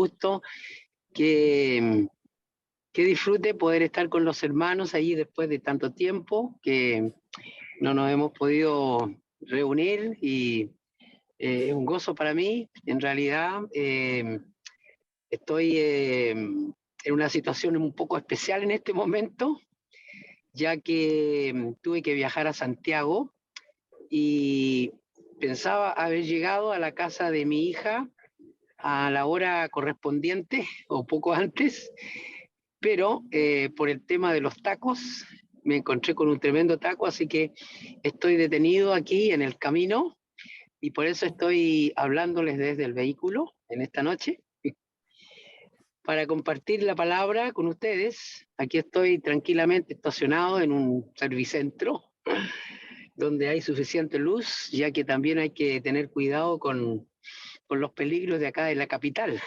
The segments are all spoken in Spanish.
gusto, que disfrute poder estar con los hermanos allí después de tanto tiempo que no nos hemos podido reunir y es un gozo para mí. En realidad estoy en una situación un poco especial en este momento, ya que tuve que viajar a Santiago y pensaba haber llegado a la casa de mi hija a la hora correspondiente o poco antes, pero por el tema de los tacos me encontré con un tremendo taco, así que estoy detenido aquí en el camino y por eso estoy hablándoles desde el vehículo en esta noche para compartir la palabra con ustedes. Aquí estoy tranquilamente estacionado en un servicentro donde hay suficiente luz, ya que también hay que tener cuidado con los peligros de acá de la capital.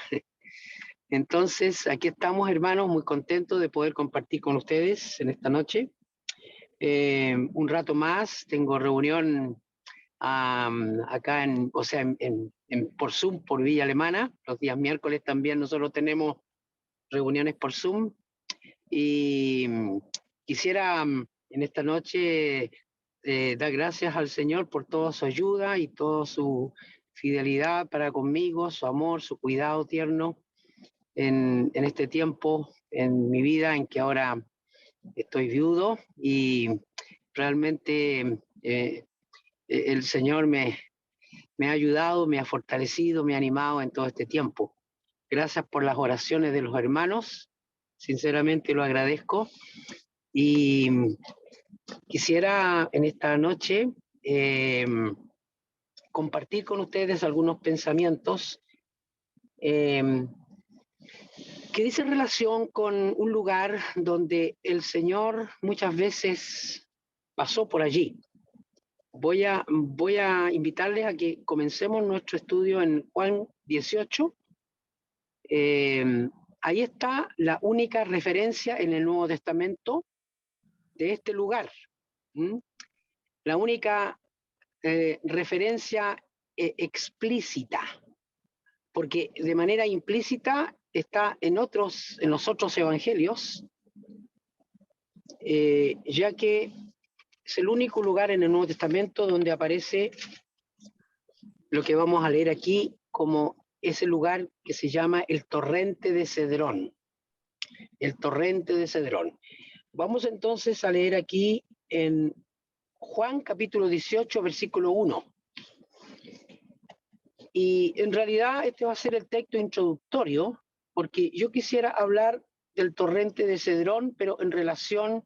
Entonces, aquí estamos, hermanos, muy contentos de poder compartir con ustedes en esta noche. Un rato más, tengo reunión acá por Zoom, por Villa Alemana. Los días miércoles también nosotros tenemos reuniones por Zoom. Y quisiera en esta noche dar gracias al Señor por toda su ayuda y toda su fidelidad para conmigo, su amor, su cuidado tierno en este tiempo, en mi vida, en que ahora estoy viudo y realmente el Señor me ha ayudado, me ha fortalecido, me ha animado en todo este tiempo. Gracias por las oraciones de los hermanos, sinceramente lo agradezco y quisiera en esta noche compartir con ustedes algunos pensamientos que dicen relación con un lugar donde el Señor muchas veces pasó por allí. Voy a invitarles a que comencemos nuestro estudio en Juan 18. Ahí está la única referencia en el Nuevo Testamento de este lugar. La única referencia explícita, porque de manera implícita está en los otros evangelios, ya que es el único lugar en el Nuevo Testamento donde aparece lo que vamos a leer aquí como ese lugar que se llama el torrente de Cedrón. El torrente de Cedrón. Vamos entonces a leer aquí en Juan capítulo 18, versículo 1. Y en realidad este va a ser el texto introductorio, porque yo quisiera hablar del torrente de Cedrón, pero en relación,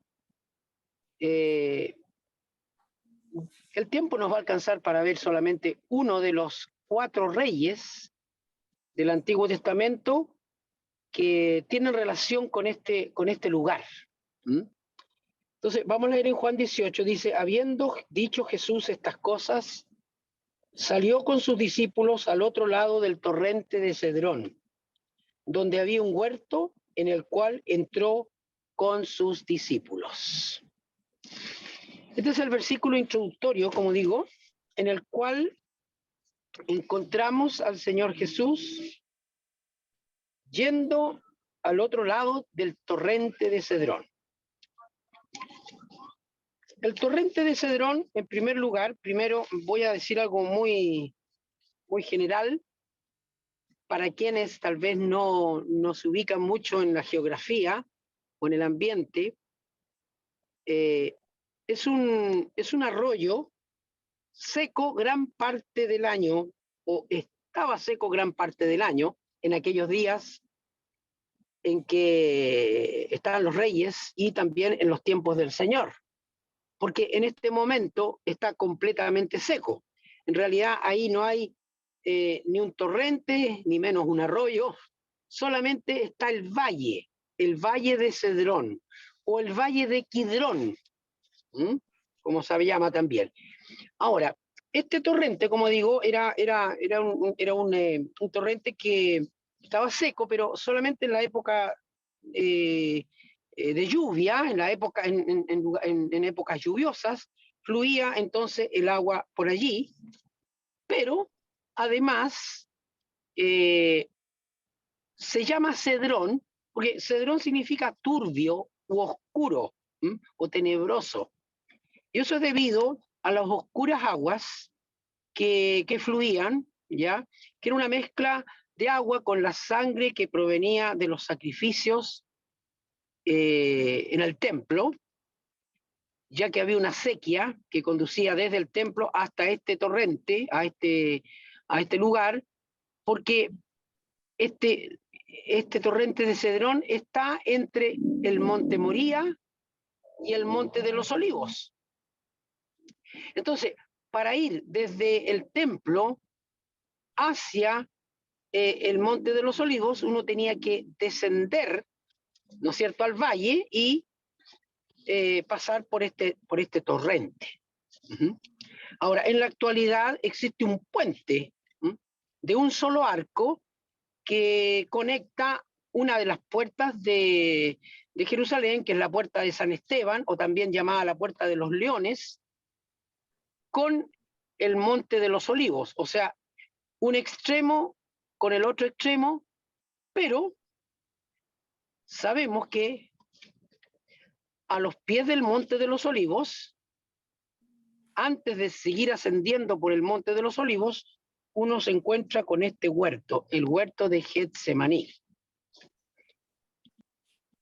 el tiempo nos va a alcanzar para ver solamente uno de los 4 reyes del Antiguo Testamento que tienen relación con este lugar. Entonces, vamos a leer en Juan 18, dice, habiendo dicho Jesús estas cosas, salió con sus discípulos al otro lado del torrente de Cedrón, donde había un huerto en el cual entró con sus discípulos. Este es el versículo introductorio, como digo, en el cual encontramos al Señor Jesús yendo al otro lado del torrente de Cedrón. El torrente de Cedrón, en primer lugar, primero voy a decir algo muy, muy general, para quienes tal vez no se ubican mucho en la geografía o en el ambiente. Es un arroyo seco gran parte del año, o estaba seco gran parte del año, en aquellos días en que estaban los reyes y también en los tiempos del Señor, porque en este momento está completamente seco. En realidad ahí no hay ni un torrente, ni menos un arroyo, solamente está el valle de Cedrón, o el valle de Kidrón, como se llama también. Ahora, este torrente, como digo, era un torrente que estaba seco, pero solamente en la época de lluvia, en épocas lluviosas, fluía entonces el agua por allí, pero además se llama Cedrón, porque Cedrón significa turbio u oscuro, o tenebroso. Y eso es debido a las oscuras aguas que fluían, ¿ya? Que era una mezcla de agua con la sangre que provenía de los sacrificios en el templo, ya que había una sequía que conducía desde el templo hasta este torrente, a este lugar, porque este torrente de Cedrón está entre el monte Moría y el monte de los Olivos. Entonces, para ir desde el templo hacia el monte de los Olivos, uno tenía que descender, ¿no es cierto?, al valle y pasar por este torrente. Ahora, en la actualidad existe un puente de un solo arco que conecta una de las puertas de Jerusalén, que es la puerta de San Esteban, o también llamada la puerta de los Leones, con el monte de los Olivos, o sea, un extremo con el otro extremo, pero sabemos que a los pies del monte de los Olivos, antes de seguir ascendiendo por el monte de los Olivos, uno se encuentra con este huerto, el huerto de Getsemaní.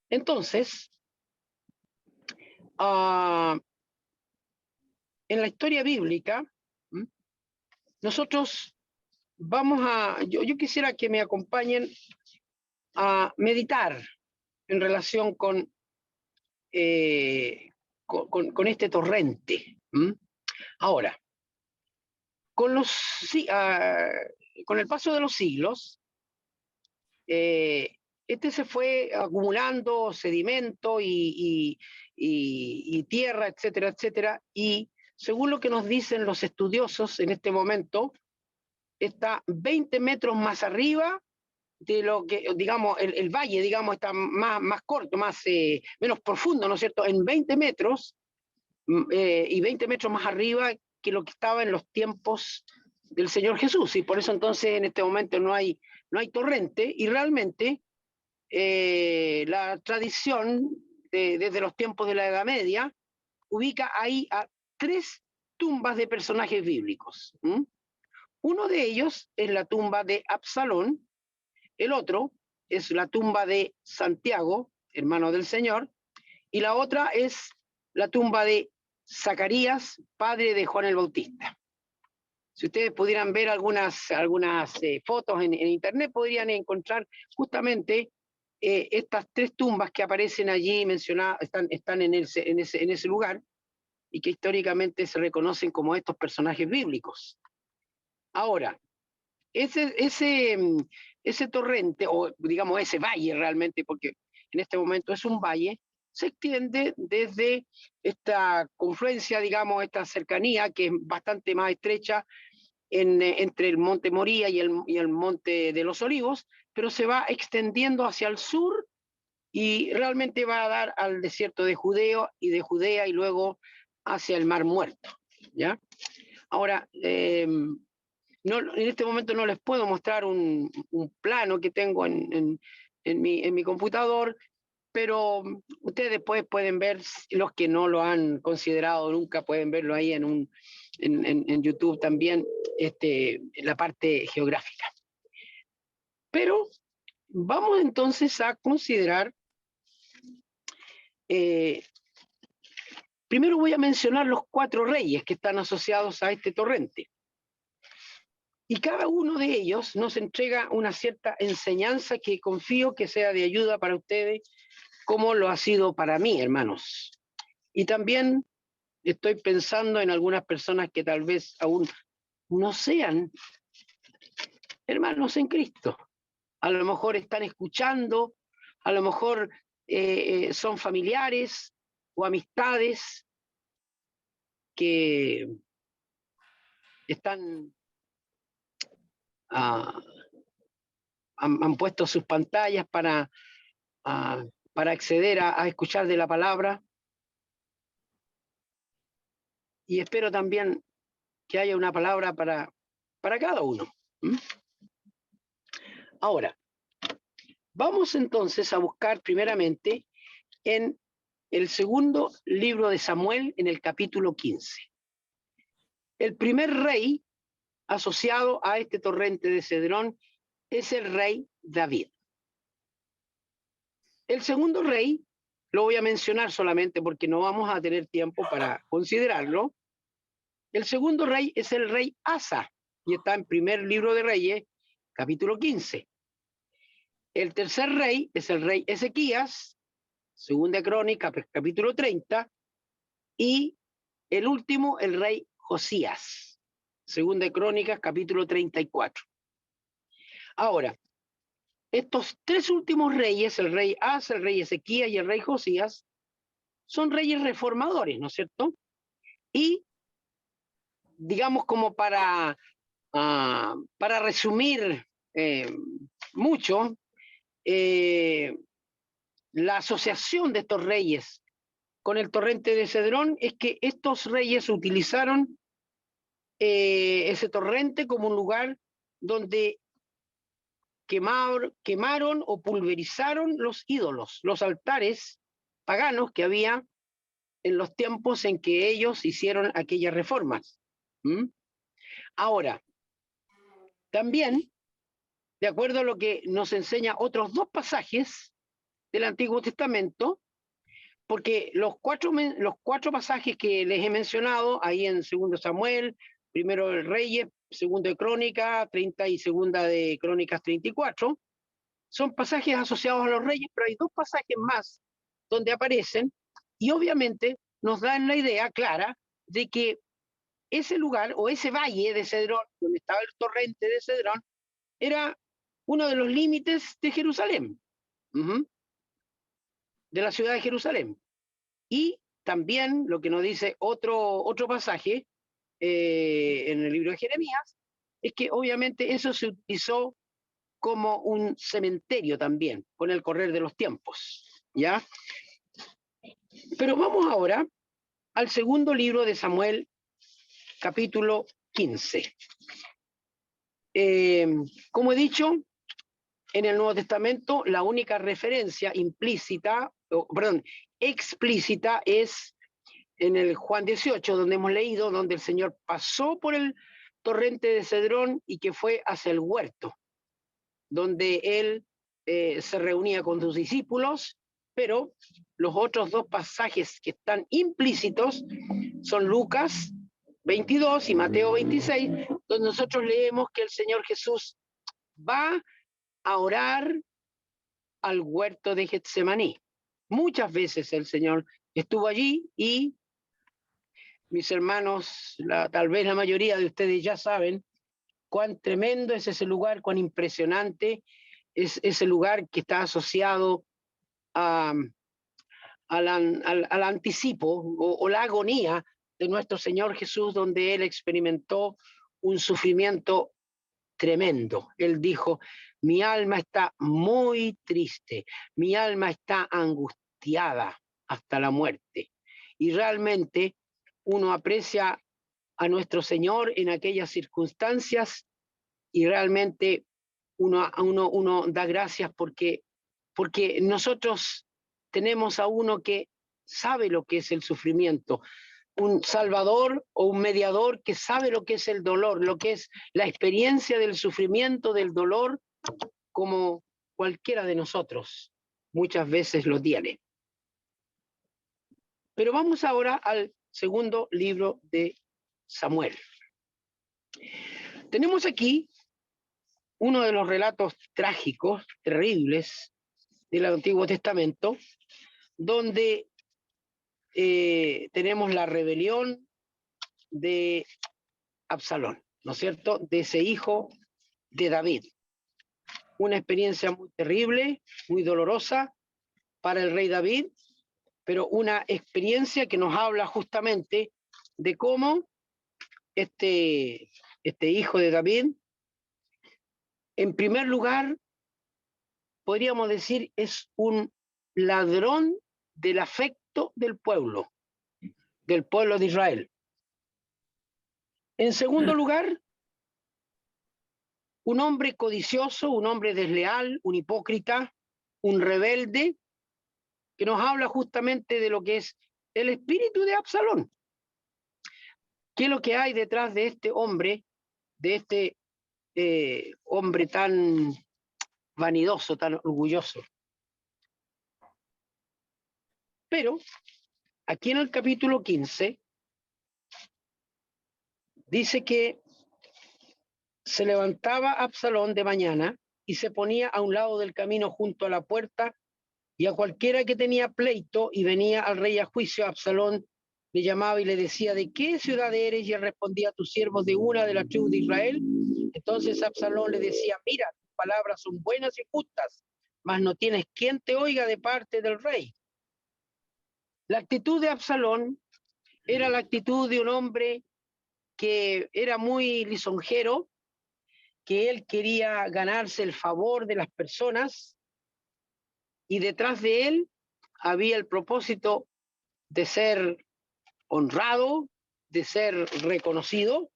Entonces, en la historia bíblica, nosotros vamos yo quisiera que me acompañen a meditar en relación con este torrente. Ahora, con el paso de los siglos, este se fue acumulando sedimento y tierra, etcétera, etcétera, y según lo que nos dicen los estudiosos en este momento, está 20 metros más arriba de lo que, digamos, el valle, digamos, está más corto, menos profundo, ¿no es cierto?, en 20 metros, y 20 metros más arriba que lo que estaba en los tiempos del Señor Jesús, y por eso entonces en este momento no hay torrente, y realmente la tradición desde los tiempos de la Edad Media ubica ahí a 3 tumbas de personajes bíblicos. Uno de ellos es la tumba de Absalón, el otro es la tumba de Santiago, hermano del Señor, y la otra es la tumba de Zacarías, padre de Juan el Bautista. Si ustedes pudieran ver algunas fotos en internet, podrían encontrar justamente estas 3 tumbas que aparecen allí mencionadas, están en ese lugar, y que históricamente se reconocen como estos personajes bíblicos. Ahora, ese torrente, o digamos ese valle realmente, porque en este momento es un valle, se extiende desde esta confluencia, digamos, esta cercanía, que es bastante más estrecha entre el monte Moría y el monte de los Olivos, pero se va extendiendo hacia el sur y realmente va a dar al desierto de Judea y luego hacia el Mar Muerto, ¿ya? Ahora, no, en este momento no les puedo mostrar un plano que tengo en mi computador, pero ustedes después pueden ver, los que no lo han considerado nunca, pueden verlo ahí en YouTube también, la parte geográfica. Pero vamos entonces a considerar, primero voy a mencionar los 4 reyes que están asociados a este torrente. Y cada uno de ellos nos entrega una cierta enseñanza que confío que sea de ayuda para ustedes, como lo ha sido para mí, hermanos. Y también estoy pensando en algunas personas que tal vez aún no sean hermanos en Cristo. A lo mejor están escuchando, a lo mejor son familiares o amistades que están han puesto sus pantallas para acceder a escuchar de la palabra, y espero también que haya una palabra para cada uno. Ahora, Vamos entonces a buscar primeramente en el segundo libro de Samuel, en el capítulo 15. El primer rey asociado a este torrente de Cedrón es el rey David. El segundo rey, lo voy a mencionar solamente porque no vamos a tener tiempo para considerarlo. El segundo rey es el rey Asa, y está en primer libro de Reyes, capítulo 15. El tercer rey es el rey Ezequías, segunda crónica, capítulo 30, y el último, el rey Josías, segunda crónicas, capítulo 34. Ahora, estos tres últimos reyes, el rey Asa, el rey Ezequías y el rey Josías, son reyes reformadores, ¿no es cierto? Y, digamos, como para resumir mucho, la asociación de estos reyes con el torrente de Cedrón es que estos reyes utilizaron ese torrente como un lugar donde quemaron o pulverizaron los ídolos, los altares paganos que había en los tiempos en que ellos hicieron aquellas reformas. Ahora, también, de acuerdo a lo que nos enseña otros dos pasajes del Antiguo Testamento, porque los cuatro pasajes que les he mencionado, ahí en 2 Samuel, primero de Reyes, segundo de Crónicas 30 y segunda de Crónicas 34, son pasajes asociados a los reyes, pero hay dos pasajes más donde aparecen, y obviamente nos dan la idea clara de que ese lugar o ese valle de Cedrón, donde estaba el torrente de Cedrón, era uno de los límites de Jerusalén, de la ciudad de Jerusalén. Y también lo que nos dice otro pasaje en el libro de Jeremías, es que obviamente eso se utilizó como un cementerio también, con el correr de los tiempos, ¿ya? Pero vamos ahora al segundo libro de Samuel, capítulo 15. Como he dicho, en el Nuevo Testamento la única referencia explícita es en el Juan 18, donde hemos leído, donde el Señor pasó por el torrente de Cedrón y que fue hacia el huerto, donde él se reunía con sus discípulos, pero los otros dos pasajes que están implícitos son Lucas 22 y Mateo 26, donde nosotros leemos que el Señor Jesús va a orar al huerto de Getsemaní. Muchas veces el Señor estuvo allí y mis hermanos, tal vez la mayoría de ustedes ya saben cuán tremendo es ese lugar, cuán impresionante es ese lugar que está asociado al anticipo o la agonía de nuestro Señor Jesús, donde Él experimentó un sufrimiento tremendo. Él dijo, mi alma está muy triste, mi alma está angustiada hasta la muerte. Y realmente uno aprecia a nuestro Señor en aquellas circunstancias y realmente uno da gracias porque nosotros tenemos a uno que sabe lo que es el sufrimiento, un salvador o un mediador que sabe lo que es el dolor, lo que es la experiencia del sufrimiento, del dolor, como cualquiera de nosotros muchas veces lo tiene. Pero vamos ahora al segundo libro de Samuel. Tenemos aquí uno de los relatos trágicos, terribles del Antiguo Testamento, donde tenemos la rebelión de Absalón, ¿no es cierto?, de ese hijo de David. Una experiencia muy terrible, muy dolorosa para el rey David, pero una experiencia que nos habla justamente de cómo este hijo de David, en primer lugar, podríamos decir, es un ladrón del afecto del pueblo de Israel. En segundo lugar, un hombre codicioso, un hombre desleal, un hipócrita, un rebelde, que nos habla justamente de lo que es el espíritu de Absalón. ¿Qué es lo que hay detrás de este hombre, de este hombre tan vanidoso, tan orgulloso? Pero aquí en el capítulo 15 dice que se levantaba Absalón de mañana y se ponía a un lado del camino junto a la puerta, y a cualquiera que tenía pleito y venía al rey a juicio, Absalón le llamaba y le decía: ¿de qué ciudad eres? Y él respondía: tus siervos de una de las tribus de Israel. Entonces Absalón le decía: mira, tus palabras son buenas y justas, mas no tienes quien te oiga de parte del rey. La actitud de Absalón era la actitud de un hombre que era muy lisonjero, que él quería ganarse el favor de las personas, y detrás de él había el propósito de ser honrado, de ser reconocido,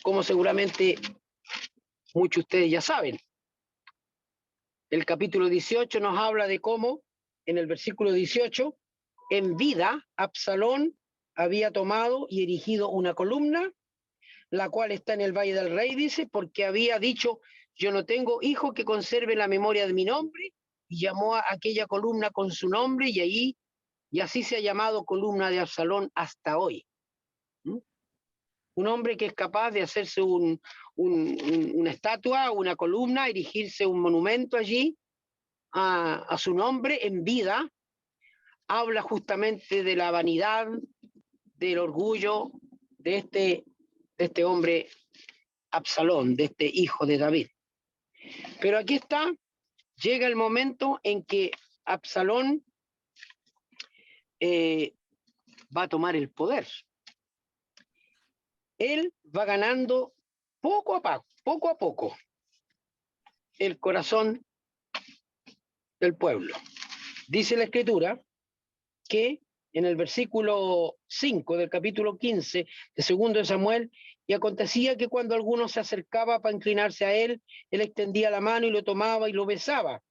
como seguramente muchos de ustedes ya saben. El capítulo 18 nos habla de cómo, en el versículo 18, en vida Absalón había tomado y erigido una columna, la cual está en el Valle del Rey, dice, porque había dicho: yo no tengo hijo que conserve la memoria de mi nombre, y llamó a aquella columna con su nombre, y así se ha llamado columna de Absalón hasta hoy. Un hombre que es capaz de hacerse una estatua, una columna, erigirse un monumento allí a su nombre en vida, habla justamente de la vanidad, del orgullo de este hombre Absalón, de este hijo de David. Pero aquí está, llega el momento en que Absalón va a tomar el poder. Él va ganando poco a poco el corazón del pueblo. Dice la Escritura que en el versículo 5 del capítulo 15 de segundo de Samuel: y acontecía que cuando alguno se acercaba para inclinarse a él, él extendía la mano y lo tomaba y lo besaba.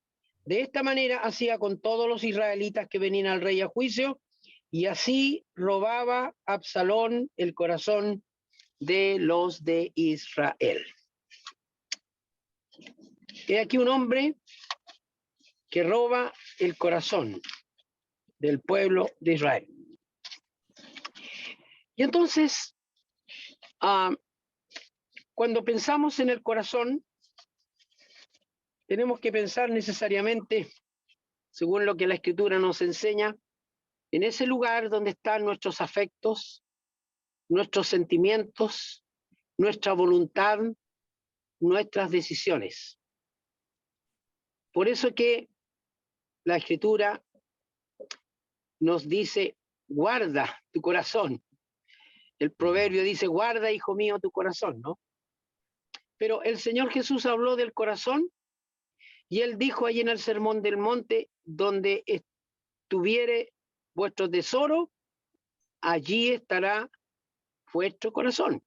De esta manera hacía con todos los israelitas que venían al rey a juicio, y así robaba Absalón el corazón de los de Israel. He aquí un hombre que roba el corazón del pueblo de Israel. Y entonces, cuando pensamos en el corazón, tenemos que pensar necesariamente, según lo que la Escritura nos enseña, en ese lugar donde están nuestros afectos, nuestros sentimientos, nuestra voluntad, nuestras decisiones. Por eso que la Escritura nos dice: guarda tu corazón. El proverbio dice: guarda, hijo mío, tu corazón, ¿no? Pero el Señor Jesús habló del corazón, y él dijo ahí en el Sermón del Monte: donde estuviere vuestro tesoro, allí estará vuestro corazón.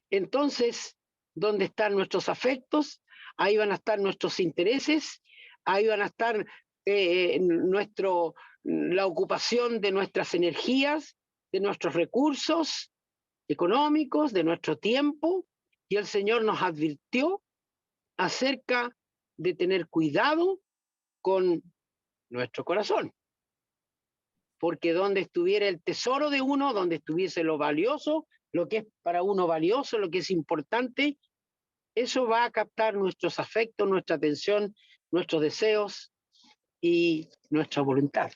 Entonces, donde están nuestros afectos, ahí van a estar nuestros intereses, ahí van a estar la ocupación de nuestras energías, de nuestros recursos económicos, de nuestro tiempo. Y el Señor nos advirtió acerca de tener cuidado con nuestro corazón, porque donde estuviera el tesoro de uno, donde estuviese lo valioso, lo que es para uno valioso, lo que es importante, eso va a captar nuestros afectos, nuestra atención, nuestros deseos y nuestra voluntad.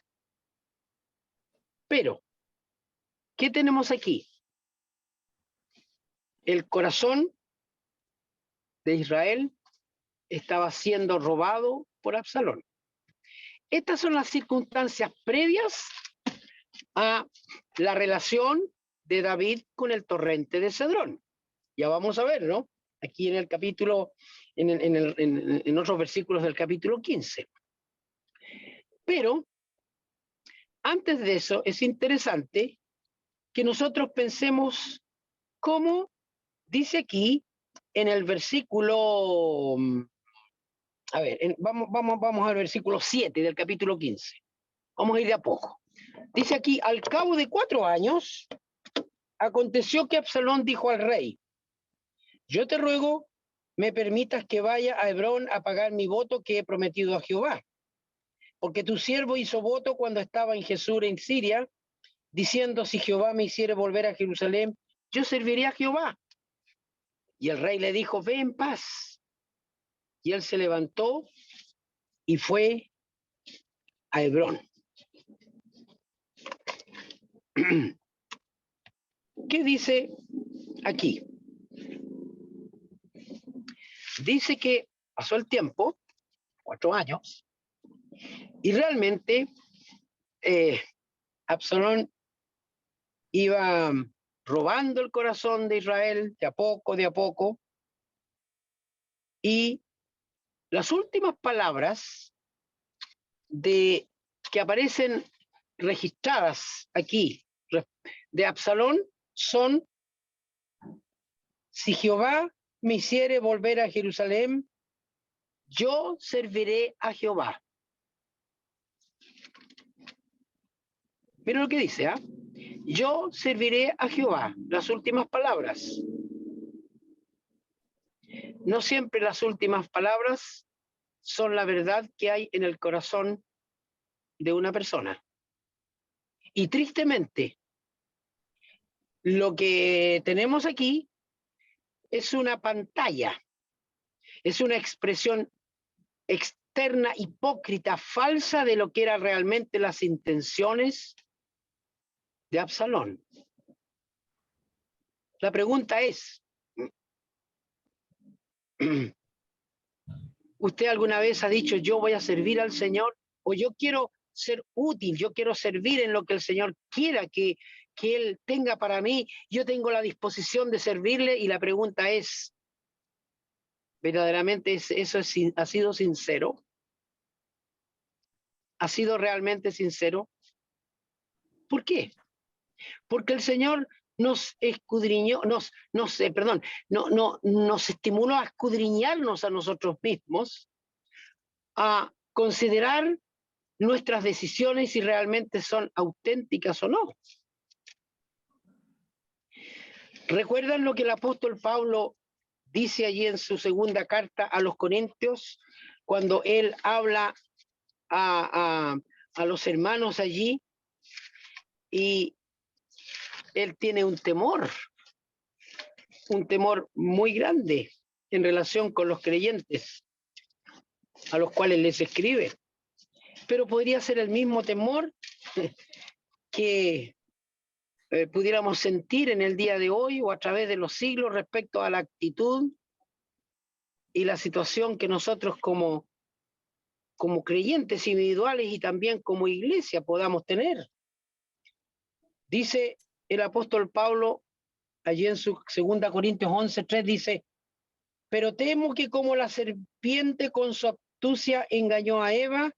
Pero, ¿qué tenemos aquí? El corazón de Israel estaba siendo robado por Absalón. Estas son las circunstancias previas a la relación de David con el torrente de Cedrón. Ya vamos a ver, ¿no? Aquí en el capítulo, en otros versículos del capítulo 15. Pero antes de eso es interesante que nosotros pensemos cómo dice aquí en el versículo A ver, vamos al versículo 7 del capítulo 15. Vamos a ir de a poco. Dice aquí, al cabo de 4 años, aconteció que Absalón dijo al rey, yo te ruego, me permitas que vaya a Hebrón a pagar mi voto que he prometido a Jehová. Porque tu siervo hizo voto cuando estaba en Jesús en Siria, diciendo, si Jehová me hiciere volver a Jerusalén, yo serviré a Jehová. Y el rey le dijo, ve en paz. Y él se levantó y fue a Hebrón. ¿Qué dice aquí? Dice que pasó el tiempo, 4 años, y realmente Absalón iba robando el corazón de Israel de a poco, y las últimas palabras que aparecen registradas aquí de Absalón son, si Jehová me hiciere volver a Jerusalén, yo serviré a Jehová. Mira lo que dice, ¿ah? Yo serviré a Jehová. Las últimas palabras. No siempre las últimas palabras son la verdad que hay en el corazón de una persona. Y tristemente, lo que tenemos aquí es una pantalla, es una expresión externa, hipócrita, falsa de lo que eran realmente las intenciones de Absalón. La pregunta es, ¿usted alguna vez ha dicho yo voy a servir al Señor? O yo quiero ser útil, yo quiero servir en lo que el Señor quiera que Él tenga para mí, yo tengo la disposición de servirle, y la pregunta es, ¿verdaderamente eso ha sido sincero? ¿Ha sido realmente sincero? ¿Por qué? Porque el Señor nos escudriñó, nos estimuló a escudriñarnos a nosotros mismos, a considerar nuestras decisiones si realmente son auténticas o no. ¿Recuerdan lo que el apóstol Pablo dice allí en su segunda carta a los Corintios, cuando él habla a los hermanos allí, y él tiene un temor muy grande en relación con los creyentes a los cuales les escribe? Pero podría ser el mismo temor que pudiéramos sentir en el día de hoy o a través de los siglos respecto a la actitud y la situación que nosotros como creyentes individuales y también como iglesia podamos tener. Dice el apóstol Pablo allí en su 2 Corintios 11:3, dice, pero temo que como la serpiente con su astucia engañó a Eva,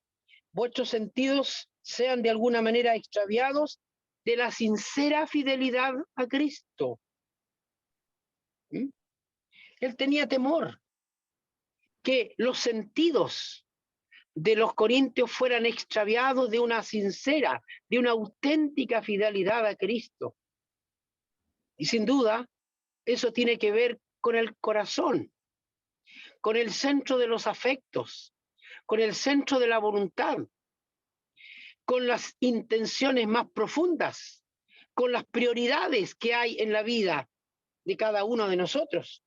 vuestros sentidos sean de alguna manera extraviados de la sincera fidelidad a Cristo. ¿Mm? Él tenía temor que los sentidos de los corintios fueran extraviados de una sincera, de una auténtica fidelidad a Cristo. Y sin duda, eso tiene que ver con el corazón, con el centro de los afectos, con el centro de la voluntad, con las intenciones más profundas, con las prioridades que hay en la vida de cada uno de nosotros.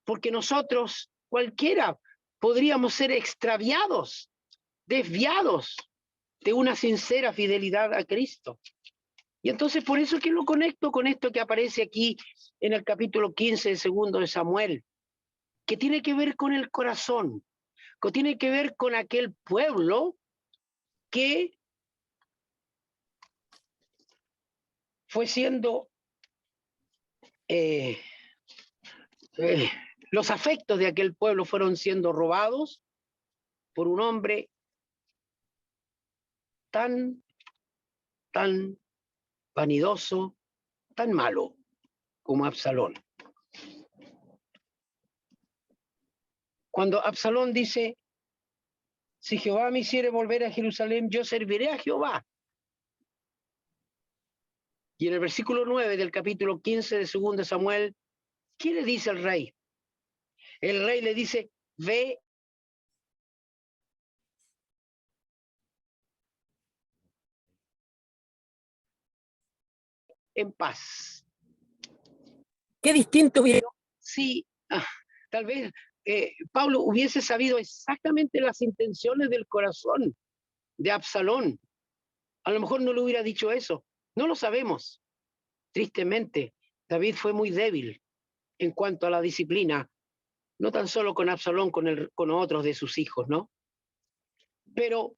Porque nosotros, cualquiera, podríamos ser extraviados, desviados de una sincera fidelidad a Cristo. Y entonces por eso es que lo conecto con esto que aparece aquí en el capítulo 15 de 2 de Samuel, que tiene que ver con el corazón, que tiene que ver con aquel pueblo que fue siendo los afectos de aquel pueblo fueron siendo robados por un hombre tan vanidoso, tan malo como Absalón. Cuando Absalón dice, Si Jehová me hiciere volver a Jerusalén, yo serviré a Jehová. Y en el versículo 9 del capítulo 15 de 2 Samuel, ¿qué le dice el rey? El rey le dice, ve en paz. Qué distinto hubiera. Sí, tal vez Pablo hubiese sabido exactamente las intenciones del corazón de Absalón. A lo mejor no le hubiera dicho eso. No lo sabemos. Tristemente, David fue muy débil en cuanto a la disciplina, no tan solo con Absalón, con otros de sus hijos, ¿no? Pero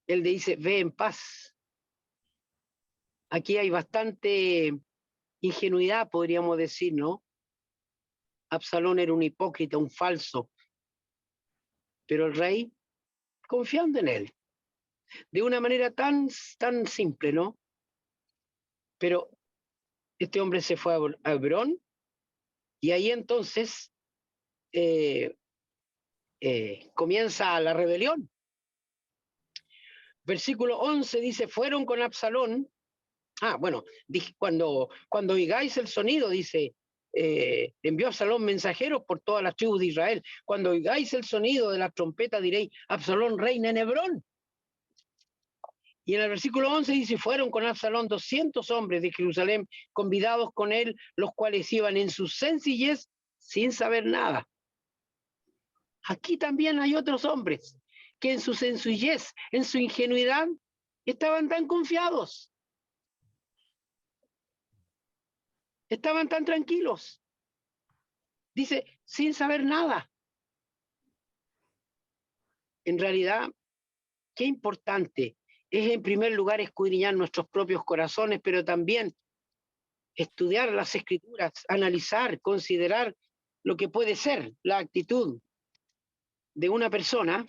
él le dice, ve en paz. Aquí hay bastante ingenuidad, podríamos decir, ¿no? Absalón era un hipócrita, un falso, pero el rey confiando en él, de una manera tan simple, ¿no? Pero este hombre se fue a Hebrón y ahí entonces comienza la rebelión. Versículo 11 dice, fueron con Absalón. Bueno, cuando oigáis el sonido, dice, envió Absalón mensajeros por todas las tribus de Israel. Cuando oigáis el sonido de la trompeta, diréis, Absalón reina en Hebrón. Y en el versículo 11 dice, fueron con Absalón 200 hombres de Jerusalén, convidados con él, los cuales iban en su sencillez sin saber nada. Aquí también hay otros hombres que en su sencillez, en su ingenuidad, estaban tan confiados, estaban tan tranquilos. Dice, sin saber nada. En realidad, qué importante es en primer lugar escudriñar nuestros propios corazones, pero también estudiar las escrituras, analizar, considerar lo que puede ser la actitud de una persona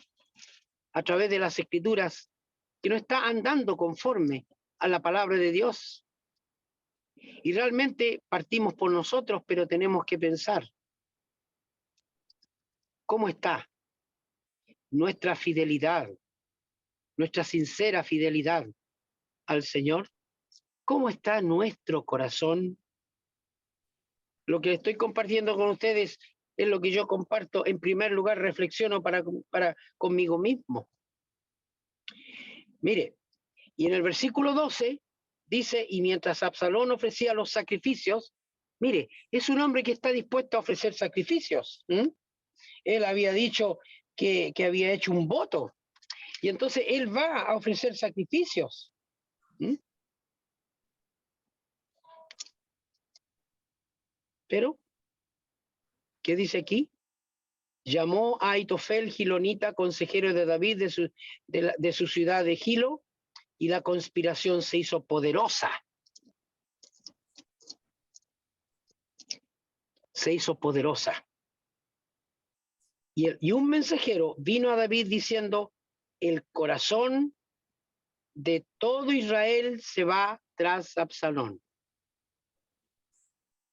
a través de las escrituras que no está andando conforme a la palabra de Dios. Y realmente partimos por nosotros, pero tenemos que pensar cómo está nuestra fidelidad, nuestra sincera fidelidad al Señor, cómo está nuestro corazón. Lo que estoy compartiendo con ustedes es lo que yo comparto. En primer lugar, reflexiono para conmigo mismo. Mire, y en el versículo 12 dice, y mientras Absalón ofrecía los sacrificios, mire, es un hombre que está dispuesto a ofrecer sacrificios. Él había dicho que había hecho un voto, y entonces él va a ofrecer sacrificios. Pero, ¿qué dice aquí? Llamó a Aitofel Gilonita, consejero de David de su ciudad de Gilo, y la conspiración se hizo poderosa. Se hizo poderosa. Y un mensajero vino a David diciendo, el corazón de todo Israel se va tras Absalón.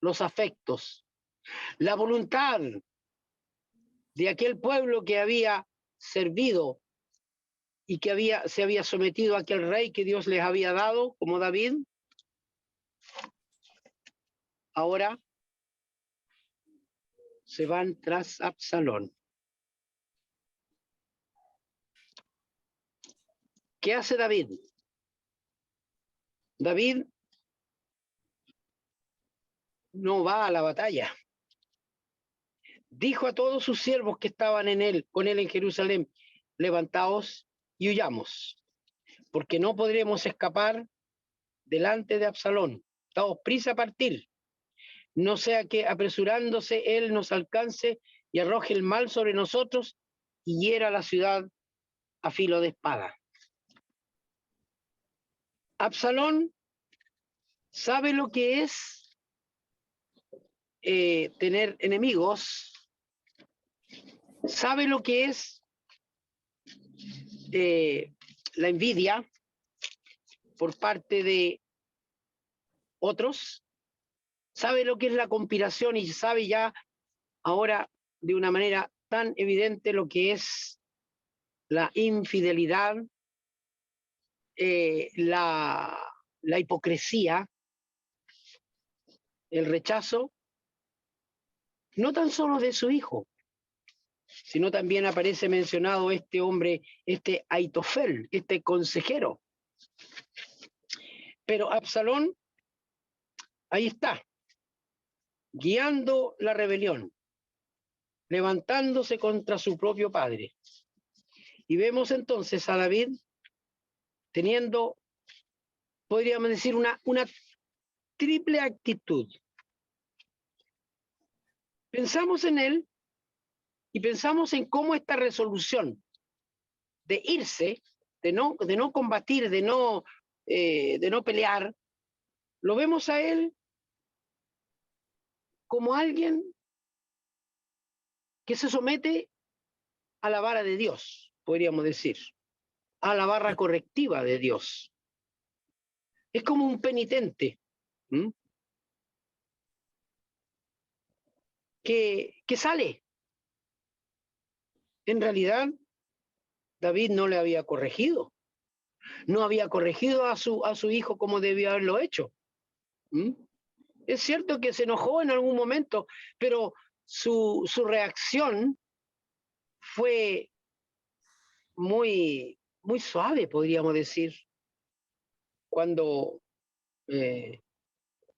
Los afectos, la voluntad de aquel pueblo que había servido y que se había sometido a aquel rey que Dios les había dado, como David, ahora se van tras Absalón. ¿Qué hace David? David no va a la batalla. Dijo a todos sus siervos que estaban con él en Jerusalén, levantaos y huyamos, porque no podremos escapar delante de Absalón. Daos prisa a partir, no sea que apresurándose él nos alcance y arroje el mal sobre nosotros y hiera la ciudad a filo de espada. Absalón sabe lo que es tener enemigos, sabe lo que es la envidia por parte de otros, sabe lo que es la conspiración y sabe ya ahora de una manera tan evidente lo que es la infidelidad, la hipocresía, el rechazo, no tan solo de su hijo, sino también aparece mencionado este hombre, este Aitofel, este consejero. Pero Absalón, ahí está, guiando la rebelión, levantándose contra su propio padre. Y vemos entonces a David teniendo, podríamos decir, una triple actitud. Pensamos en él y pensamos en cómo esta resolución de irse, de no combatir, de no pelear, lo vemos a él como alguien que se somete a la vara de Dios, podríamos decir, a la barra correctiva de Dios. Es como un penitente, ¿m? que sale. En realidad, David no le había corregido, no había corregido a su hijo como debía haberlo hecho. ¿M? Es cierto que se enojó en algún momento, pero su reacción fue muy suave, podríamos decir, cuando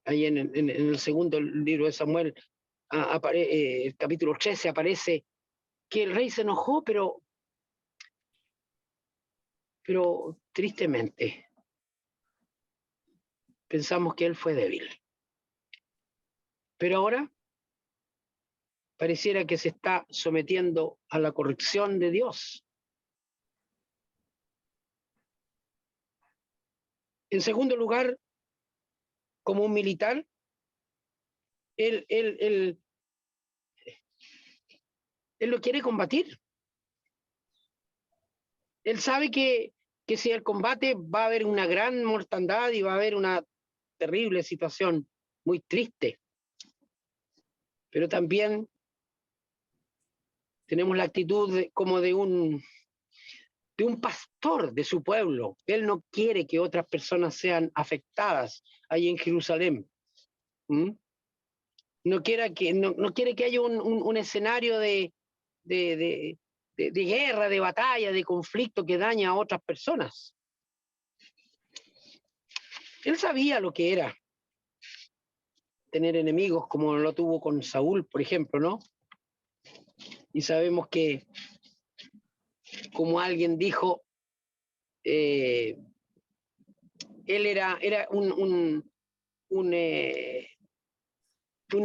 ahí en el segundo libro de Samuel, el capítulo 13, aparece que el rey se enojó, pero tristemente pensamos que él fue débil. Pero ahora pareciera que se está sometiendo a la corrección de Dios. En segundo lugar, como un militar, él lo quiere combatir. Él sabe que si el combate va a haber una gran mortandad y va a haber una terrible situación, muy triste. Pero también tenemos la actitud como de un pastor de su pueblo. Él no quiere que otras personas sean afectadas ahí en Jerusalén. ¿Mm? No quiere que haya un escenario de guerra, de batalla, de conflicto que daña a otras personas. Él sabía lo que era tener enemigos, como lo tuvo con Saúl, por ejemplo, ¿no? Y sabemos que, como alguien dijo, él era un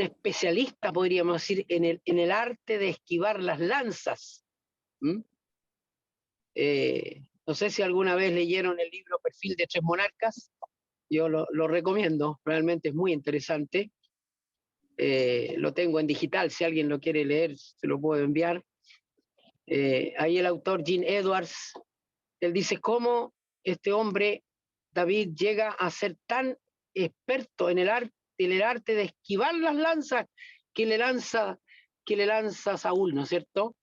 especialista, podríamos decir, en el arte de esquivar las lanzas. ¿Mm? No sé si alguna vez leyeron el libro Perfil de Tres Monarcas. Yo lo recomiendo, realmente es muy interesante. Lo tengo en digital, si alguien lo quiere leer, se lo puedo enviar. Ahí el autor Gene Edwards, él dice cómo este hombre, David, llega a ser tan experto en el arte de esquivar las lanzas que le lanza Saúl, ¿no es cierto?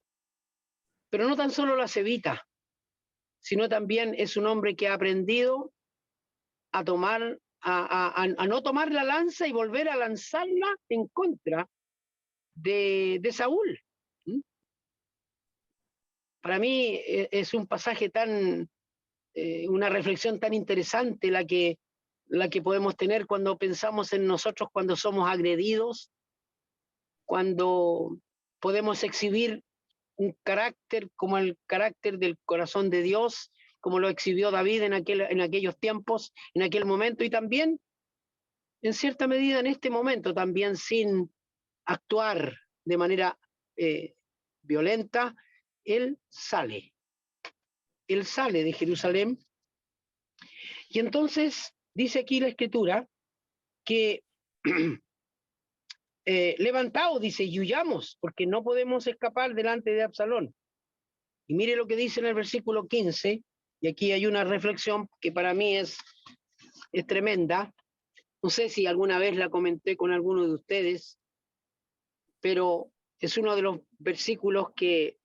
Pero no tan solo las evita, sino también es un hombre que ha aprendido a no tomar la lanza y volver a lanzarla en contra de Saúl. ¿Mm? Para mí es un pasaje una reflexión tan interesante la que podemos tener cuando pensamos en nosotros, cuando somos agredidos, cuando podemos exhibir un carácter como el carácter del corazón de Dios, como lo exhibió David en aquellos tiempos, en aquel momento, y también, en cierta medida, en este momento, también sin actuar de manera violenta. Él sale de Jerusalén, y entonces dice aquí la Escritura que levantaos, dice, y huyamos, porque no podemos escapar delante de Absalón. Y mire lo que dice en el versículo 15, y aquí hay una reflexión que para mí es tremenda. No sé si alguna vez la comenté con alguno de ustedes, pero es uno de los versículos que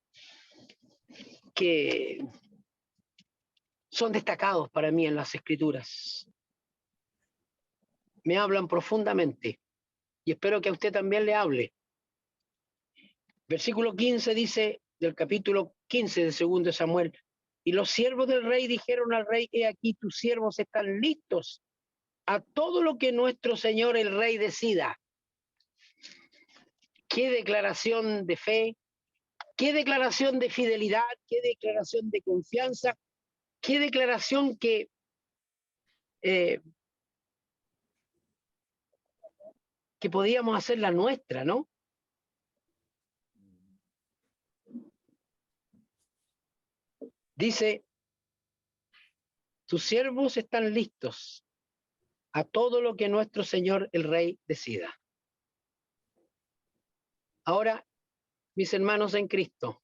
que son destacados para mí en las Escrituras. Me hablan profundamente y espero que a usted también le hable. Versículo 15 dice, del capítulo 15 de 2 Samuel, y los siervos del rey dijeron al rey, he aquí tus siervos están listos a todo lo que nuestro señor el rey decida. Qué declaración de fe, qué declaración de fidelidad, qué declaración de confianza, qué declaración que podíamos hacer la nuestra, ¿no? Dice, tus siervos están listos a todo lo que nuestro señor el rey decida. Ahora, mis hermanos en Cristo,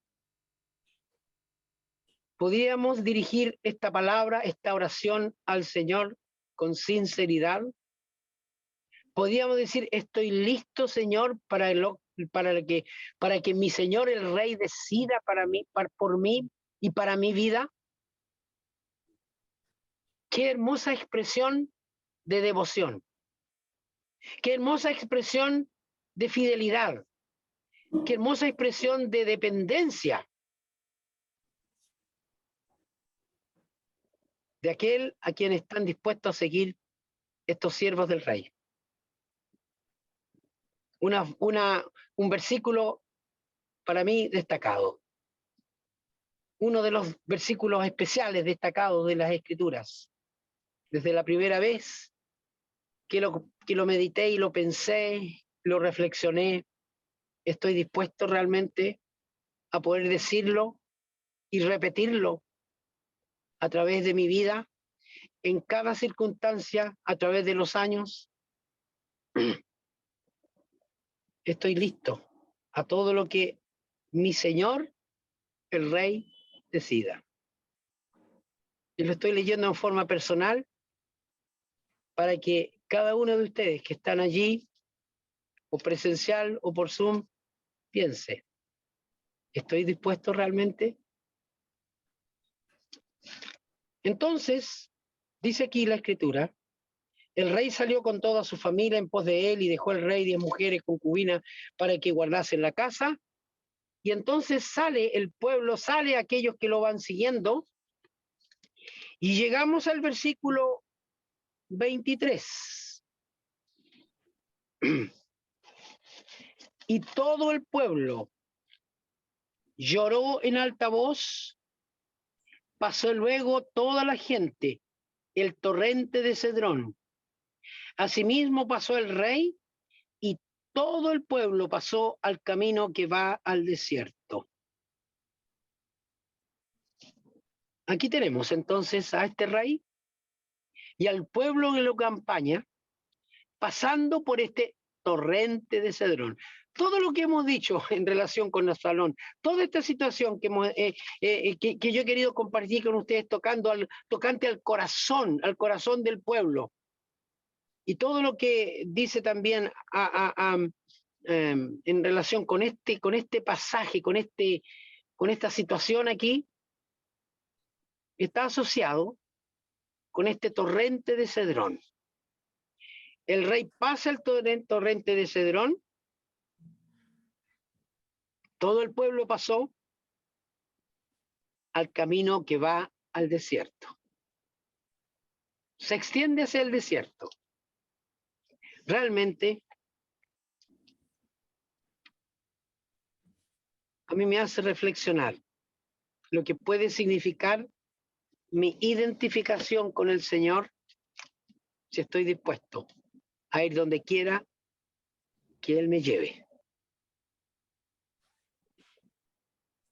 ¿podríamos dirigir esta palabra, esta oración al Señor con sinceridad? ¿Podríamos decir, estoy listo, Señor, para que mi Señor el Rey decida por mí y para mi vida? Qué hermosa expresión de devoción. Qué hermosa expresión de fidelidad. Qué hermosa expresión de dependencia de aquel a quien están dispuestos a seguir estos siervos del Rey. Un versículo para mí destacado. Uno de los versículos especiales destacados de las Escrituras. Desde la primera vez que lo medité y lo pensé, lo reflexioné, estoy dispuesto realmente a poder decirlo y repetirlo a través de mi vida, en cada circunstancia, a través de los años. Estoy listo a todo lo que mi Señor, el Rey, decida. Y lo estoy leyendo en forma personal para que cada uno de ustedes que están allí, o presencial o por Zoom, piense, ¿estoy dispuesto realmente? Entonces, dice aquí la Escritura, el rey salió con toda su familia en pos de él y dejó el rey 10 mujeres concubinas para que guardasen la casa. Y entonces sale el pueblo, sale aquellos que lo van siguiendo. Y llegamos al versículo 23. Y todo el pueblo lloró en alta voz. Pasó luego toda la gente el torrente de Cedrón. Asimismo pasó el rey y todo el pueblo pasó al camino que va al desierto. Aquí tenemos entonces a este rey y al pueblo que lo acompaña pasando por este torrente de Cedrón. Todo lo que hemos dicho en relación con Absalón, toda esta situación que yo he querido compartir con ustedes tocante al corazón del pueblo, y todo lo que dice también en relación con este pasaje, con esta situación aquí, está asociado con este torrente de Cedrón. El rey pasa el torrente de Cedrón, todo el pueblo pasó al camino que va al desierto. Se extiende hacia el desierto. Realmente, a mí me hace reflexionar lo que puede significar mi identificación con el Señor si estoy dispuesto a ir donde quiera que Él me lleve.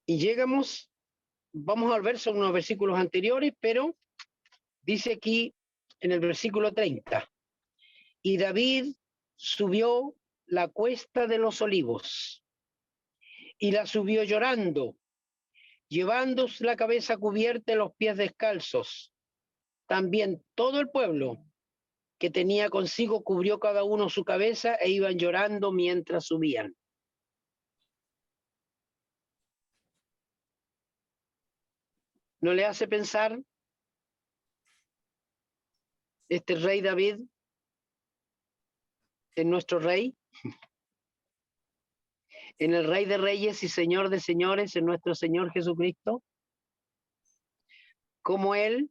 Y vamos a ver, son unos versículos anteriores, pero dice aquí en el versículo 30, y David subió la cuesta de los olivos y la subió llorando, llevando la cabeza cubierta y los pies descalzos. También todo el pueblo que tenía consigo cubrió cada uno su cabeza e iban llorando mientras subían. ¿No le hace pensar este rey David en nuestro rey? En el Rey de Reyes y Señor de Señores, en nuestro Señor Jesucristo. Cómo Él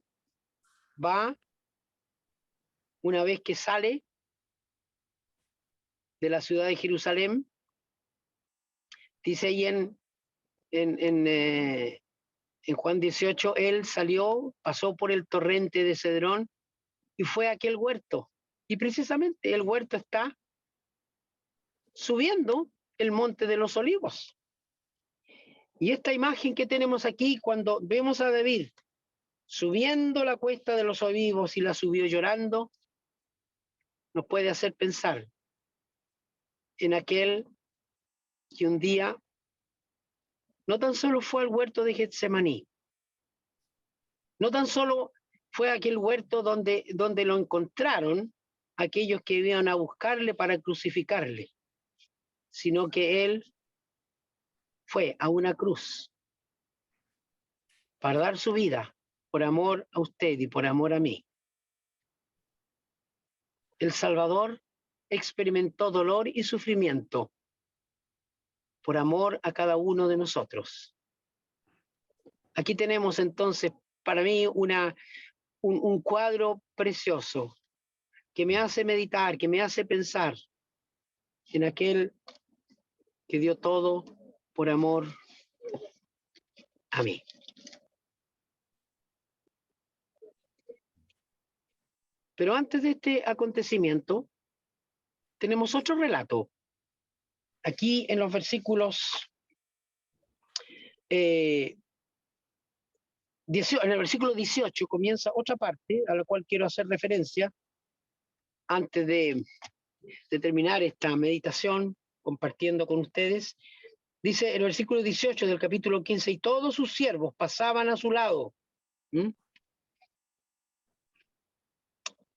va, una vez que sale de la ciudad de Jerusalén, dice ahí en Juan 18, Él salió, pasó por el torrente de Cedrón y fue a aquel huerto. Y precisamente el huerto está subiendo el monte de los olivos. Y esta imagen que tenemos aquí, cuando vemos a David subiendo la cuesta de los olivos y la subió llorando, nos puede hacer pensar en aquel que un día no tan solo fue al huerto de Getsemaní, no tan solo fue a aquel huerto donde lo encontraron aquellos que iban a buscarle para crucificarle, sino que él fue a una cruz para dar su vida por amor a usted y por amor a mí. El Salvador experimentó dolor y sufrimiento por amor a cada uno de nosotros. Aquí tenemos entonces para mí un cuadro precioso que me hace meditar, que me hace pensar en aquel que dio todo por amor a mí. Pero antes de este acontecimiento, tenemos otro relato. Aquí en los versículos, en el versículo 18 comienza otra parte a la cual quiero hacer referencia antes de terminar esta meditación compartiendo con ustedes. Dice el versículo 18 del capítulo 15, y todos sus siervos pasaban a su lado.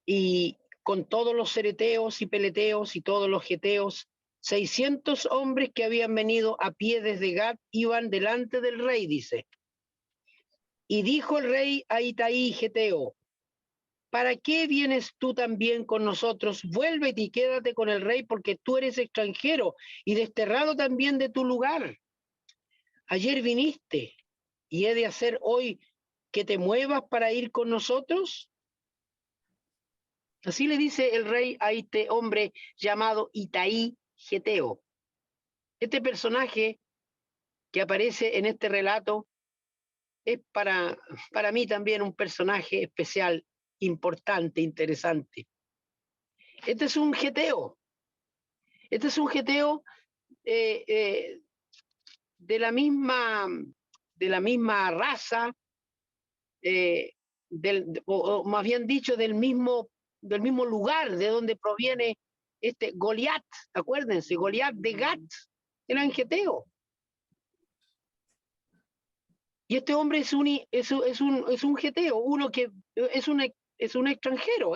Y con todos los cereteos y peleteos y todos los geteos, 600 hombres que habían venido a pie desde Gat iban delante del rey, dice. Y dijo el rey a Itaí geteo, ¿para qué vienes tú también con nosotros? Vuélvete y quédate con el rey, porque tú eres extranjero y desterrado también de tu lugar. Ayer viniste, y he de hacer hoy que te muevas para ir con nosotros. Así le dice el rey a este hombre llamado Itaí geteo. Este personaje que aparece en este relato es para mí también un personaje especial, importante, interesante. Este es un geteo. Este es un geteo de la misma raza, o más bien dicho, del mismo lugar de donde proviene este Goliat. Acuérdense, Goliat de Gat era en geteo. Y este hombre es un geteo, uno que es un extranjero,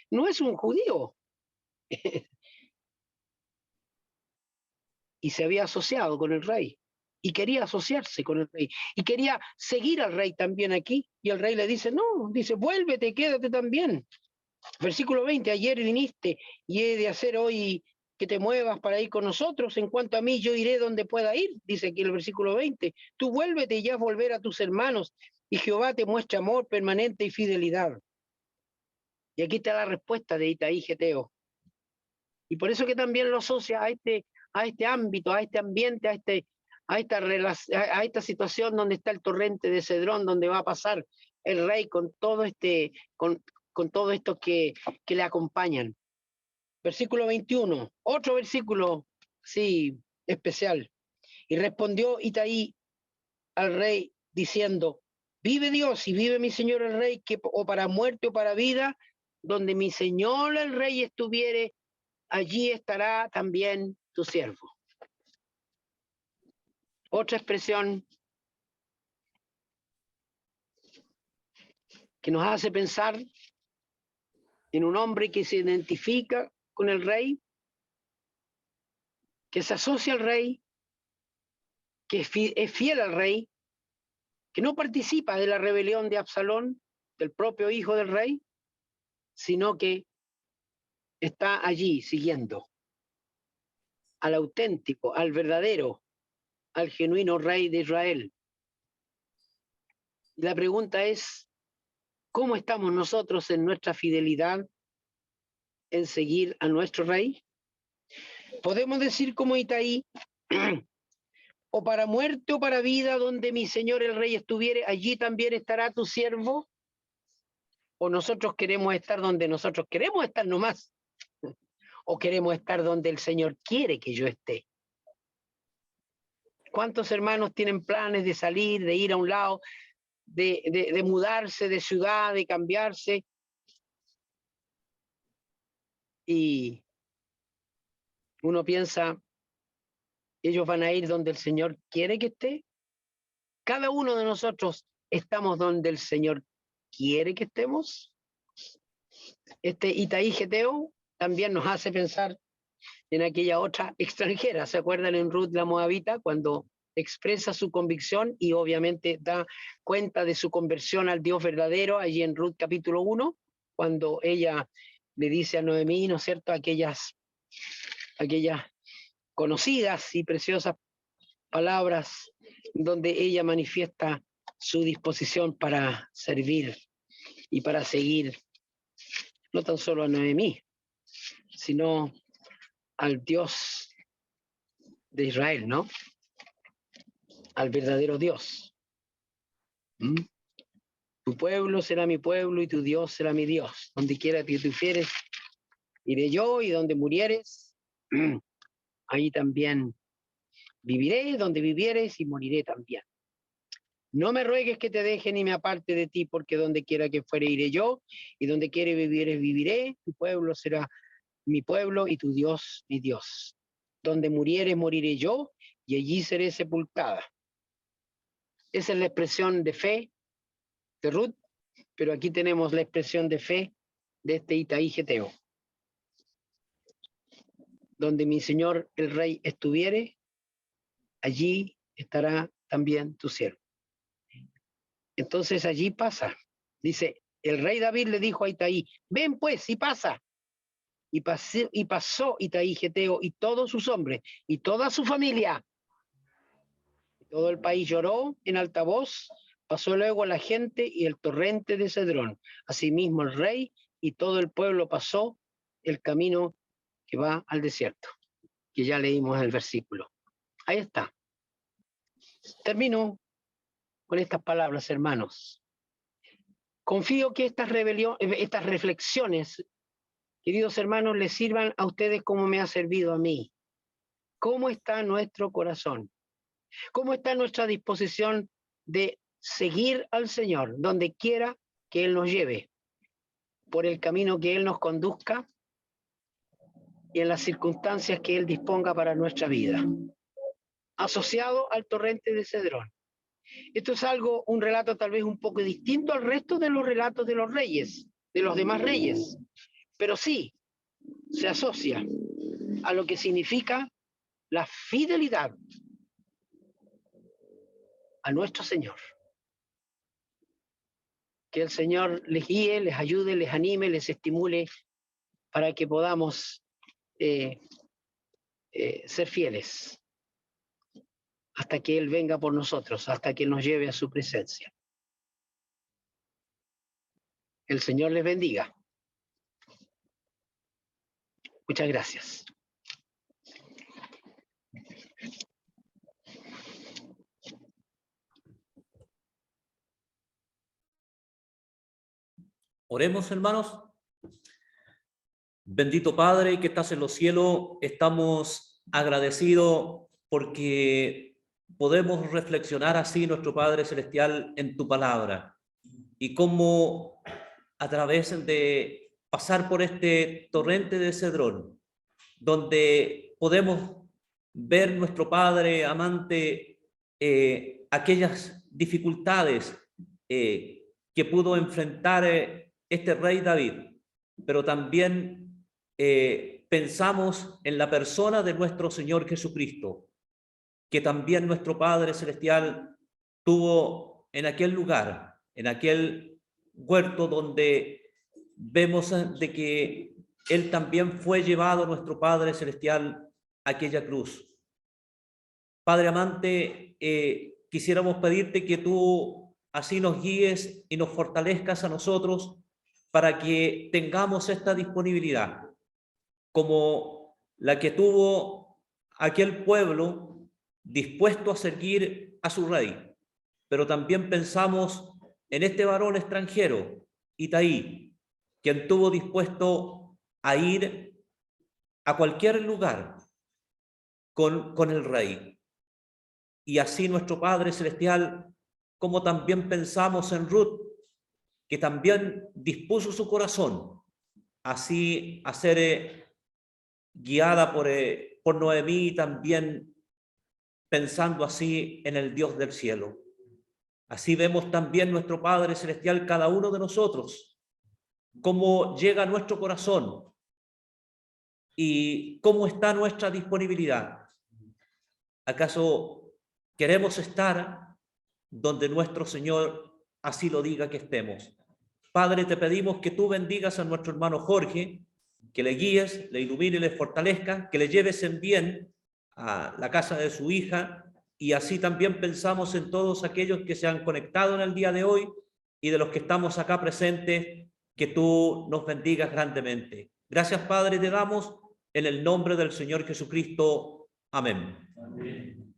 no es un judío. Y se había asociado con el rey, y quería asociarse con el rey, y quería seguir al rey también aquí, y el rey le dice, no, dice, vuélvete, quédate también. Versículo 20, ayer viniste, y he de hacer hoy que te muevas para ir con nosotros, en cuanto a mí yo iré donde pueda ir, dice aquí el versículo 20, tú vuélvete y ya volver a tus hermanos, y Jehová te muestra amor permanente y fidelidad. Y aquí está la respuesta de Itaí geteo. Y por eso que también lo asocia a este ámbito, a este ambiente, a esta situación donde está el torrente de Cedrón, donde va a pasar el rey con todo con todo esto que le acompañan. Versículo 21, otro versículo, sí, especial. Y respondió Itaí al rey diciendo, vive Dios y vive mi señor el rey, que o para muerte o para vida, donde mi señor el rey estuviere, allí estará también tu siervo. Otra expresión que nos hace pensar en un hombre que se identifica con el rey, que se asocia al rey, que es fiel al rey, que no participa de la rebelión de Absalón, del propio hijo del rey, sino que está allí siguiendo al auténtico, al verdadero, al genuino rey de Israel. Y la pregunta es, ¿cómo estamos nosotros en nuestra fidelidad en seguir a nuestro rey? Podemos decir como Itaí, o para muerte o para vida, donde mi señor el rey estuviere, allí también estará tu siervo. O nosotros queremos estar donde nosotros queremos estar nomás, o queremos estar donde el Señor quiere que yo esté. ¿Cuántos hermanos tienen planes de salir, de ir a un lado, de mudarse de ciudad, de cambiarse? Y uno piensa, ellos van a ir donde el Señor quiere que esté. Cada uno de nosotros estamos donde el Señor quiere que estemos. Este Itaí Geteo también nos hace pensar en aquella otra extranjera. ¿Se acuerdan en Ruth la Moabita cuando expresa su convicción y obviamente da cuenta de su conversión al Dios verdadero allí en Ruth capítulo 1, cuando ella le dice a Noemí, ¿no es cierto?, aquellas conocidas y preciosas palabras donde ella manifiesta su disposición para servir y para seguir no tan solo a Noemí, sino al Dios de Israel, ¿no? Al verdadero Dios. ¿Mm? Tu pueblo será mi pueblo y tu Dios será mi Dios. Donde quiera que tú fieres, iré yo, y donde murieres, ahí también viviré, donde vivieres y moriré también. No me ruegues que te deje ni me aparte de ti, porque donde quiera que fuere iré yo, y donde quiera vivieres viviré, tu pueblo será mi pueblo y tu Dios mi Dios. Donde murieres moriré yo, y allí seré sepultada. Esa es la expresión de fe de Ruth, pero aquí tenemos la expresión de fe de este Itaí Geteo. Donde mi señor el rey estuviere, allí estará también tu siervo. Entonces allí pasa. Dice, el rey David le dijo a Itaí, ven pues y pasa. Y pasó Itaí Geteo y todos sus hombres y toda su familia. Todo el país lloró en alta voz. Pasó luego la gente y el torrente de Cedrón. Asimismo el rey y todo el pueblo pasó el camino que va al desierto, que ya leímos el versículo. Ahí está. Termino con estas palabras, hermanos. Confío que estas reflexiones, queridos hermanos, les sirvan a ustedes como me ha servido a mí. ¿Cómo está nuestro corazón? ¿Cómo está nuestra disposición de seguir al Señor donde quiera que Él nos lleve, por el camino que Él nos conduzca y en las circunstancias que Él disponga para nuestra vida? Asociado al torrente de Cedrón. Esto es un relato tal vez un poco distinto al resto de los relatos de los reyes, de los demás reyes, pero sí se asocia a lo que significa la fidelidad a nuestro Señor. Que el Señor les guíe, les ayude, les anime, les estimule para que podamos ser fieles hasta que Él venga por nosotros, hasta que nos lleve a su presencia. El Señor les bendiga. Muchas gracias. Oremos, hermanos. Bendito Padre que estás en los cielos, estamos agradecidos porque podemos reflexionar así, nuestro Padre Celestial, en tu palabra. Y cómo a través de pasar por este torrente de Cedrón, donde podemos ver nuestro Padre amante, aquellas dificultades que pudo enfrentar este rey David, pero también pensamos en la persona de nuestro Señor Jesucristo, que también nuestro Padre Celestial tuvo en aquel lugar, en aquel huerto donde vemos de que Él también fue llevado, nuestro Padre Celestial, a aquella cruz. Padre amante, quisiéramos pedirte que tú así nos guíes y nos fortalezcas a nosotros para que tengamos esta disponibilidad, como la que tuvo aquel pueblo dispuesto a seguir a su rey. Pero también pensamos en este varón extranjero, Itaí, quien estuvo dispuesto a ir a cualquier lugar con el rey. Y así nuestro Padre Celestial, como también pensamos en Ruth, que también dispuso su corazón así a ser guiada por Noemí, también pensando así en el Dios del cielo. Así vemos también nuestro Padre Celestial, cada uno de nosotros, cómo llega a nuestro corazón y cómo está nuestra disponibilidad. ¿Acaso queremos estar donde nuestro Señor así lo diga que estemos? Padre, te pedimos que tú bendigas a nuestro hermano Jorge, que le guíes, le ilumine, le fortalezca, que le lleves en bien a la casa de su hija, y así también pensamos en todos aquellos que se han conectado en el día de hoy y de los que estamos acá presentes, que tú nos bendigas grandemente. Gracias, Padre, te damos en el nombre del Señor Jesucristo. Amén. Amén.